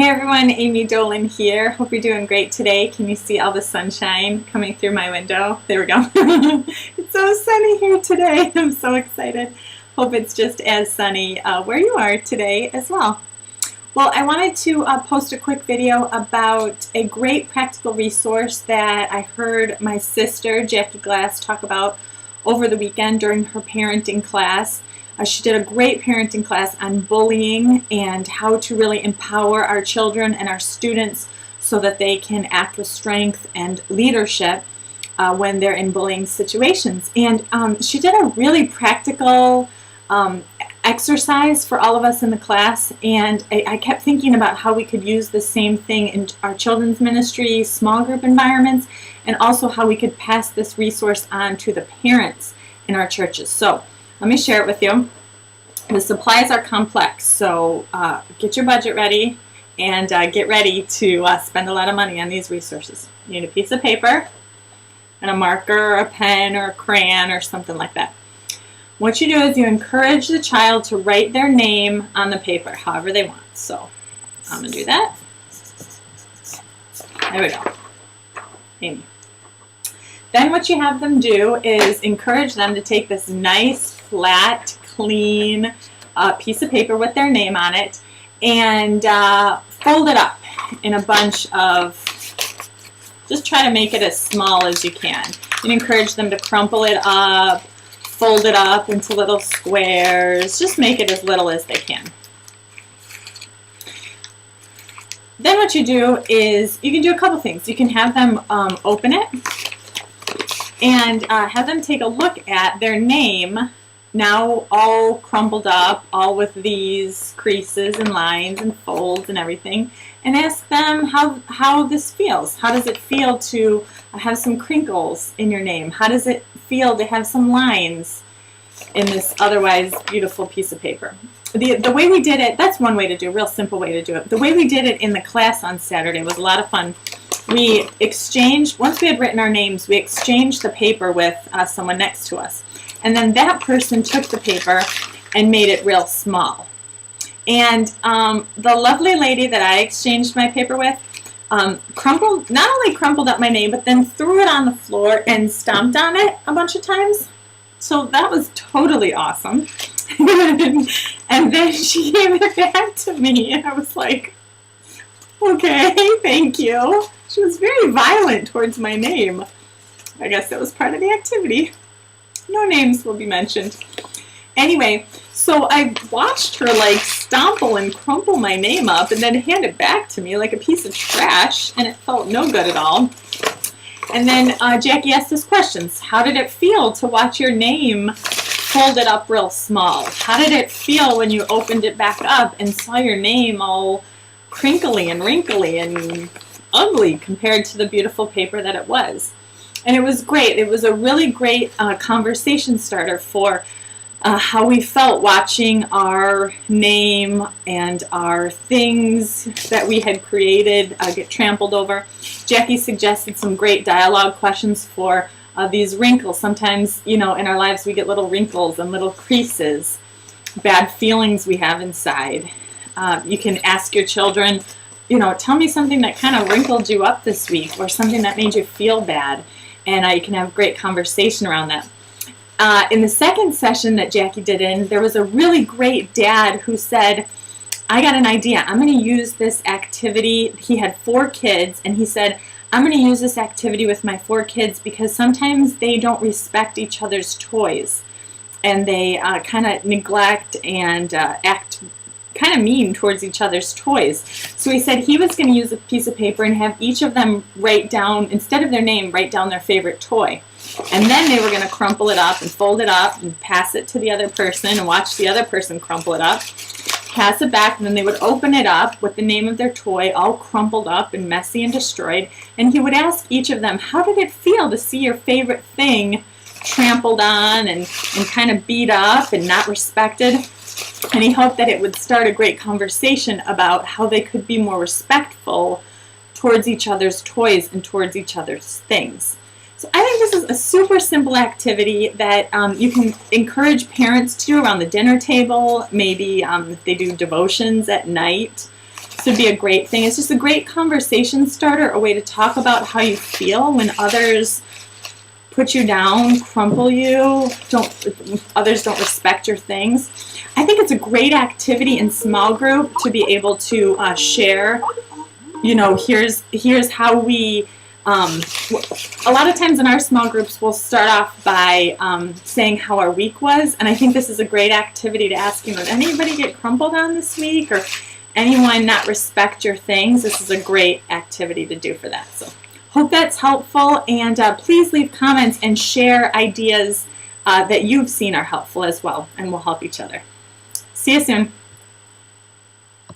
Hey everyone, Amy Dolan here. Hope you're doing great today. Can you see all the sunshine coming through my window? There we go. It's so sunny here today. I'm so excited. Hope it's just as sunny where you are today as well. Well, I wanted to post a quick video about a great practical resource that I heard my sister, Jackie Glass, talk about over the weekend during her parenting class. She did a great parenting class on bullying and how to really empower our children and our students so that they can act with strength and leadership when they're in bullying situations. And she did a really practical exercise for all of us in the class, and I kept thinking about how we could use the same thing in our children's ministry, small group environments, and also how we could pass this resource on to the parents in our churches. So let me share it with you. The supplies are complex, so get your budget ready and get ready to spend a lot of money on these resources. You need a piece of paper and a marker or a pen or a crayon or something like that. What you do is you encourage the child to write their name on the paper, however they want. So I'm going to do that. There we go. Amy. Then what you have them do is encourage them to take this nice, flat, clean piece of paper with their name on it and fold it up in a bunch of, just try to make it as small as you can. You encourage them to crumple it up, fold it up into little squares, just make it as little as they can. Then what you do is you can do a couple things. You can have them open it and have them take a look at their name, now all crumpled up, all with these creases and lines and folds and everything, and ask them how this feels. How does it feel to have some crinkles in your name? How does it feel to have some lines in this otherwise beautiful piece of paper? The way we did it, that's one way to do it, real simple way to do it. The way we did it in the class on Saturday was a lot of fun. We exchanged, once we had written our names, we exchanged the paper with someone next to us. And then that person took the paper and made it real small. And the lovely lady that I exchanged my paper with not only crumpled up my name, but then threw it on the floor and stomped on it a bunch of times. So that was totally awesome. And then she gave it back to me, and I was like, okay, thank you. She was very violent towards my name. I guess that was part of the activity. No names will be mentioned. Anyway, so I watched her like stomple and crumple my name up and then hand it back to me like a piece of trash, and it felt no good at all. And then Jackie asked us questions. How did it feel to watch your name folded up real small? How did it feel when you opened it back up and saw your name all crinkly and wrinkly and ugly compared to the beautiful paper that it was? And it was great. It was a really great conversation starter for how we felt watching our name and our things that we had created get trampled over. Jackie suggested some great dialogue questions for these wrinkles. Sometimes, you know, in our lives we get little wrinkles and little creases, bad feelings we have inside. You can ask your children, you know, tell me something that kind of wrinkled you up this week or something that made you feel bad. And you can have great conversation around that. In the second session that Jackie did there was a really great dad who said, I got an idea. I'm going to use this activity. He had 4 kids, and he said, I'm going to use this activity with my 4 kids because sometimes they don't respect each other's toys. And they kind of neglect and act kind of mean towards each other's toys. So he said he was going to use a piece of paper and have each of them write down, instead of their name, write down their favorite toy. And then they were going to crumple it up and fold it up and pass it to the other person and watch the other person crumple it up, pass it back, and then they would open it up with the name of their toy all crumpled up and messy and destroyed. And he would ask each of them, how did it feel to see your favorite thing trampled on and kind of beat up and not respected? And he hoped that it would start a great conversation about how they could be more respectful towards each other's toys and towards each other's things. So I think this is a super simple activity that you can encourage parents to do around the dinner table. Maybe if they do devotions at night, This would be a great thing. It's just a great conversation starter, a way to talk about how you feel when others put you down, crumple you, others don't respect your things. I think it's a great activity in small group to be able to share, you know, here's how we, a lot of times in our small groups we'll start off by saying how our week was, and I think this is a great activity to ask, you know, did anybody get crumpled on this week, or anyone not respect your things? This is a great activity to do for that. So hope that's helpful, and please leave comments and share ideas that you've seen are helpful as well, and we'll help each other. See you soon.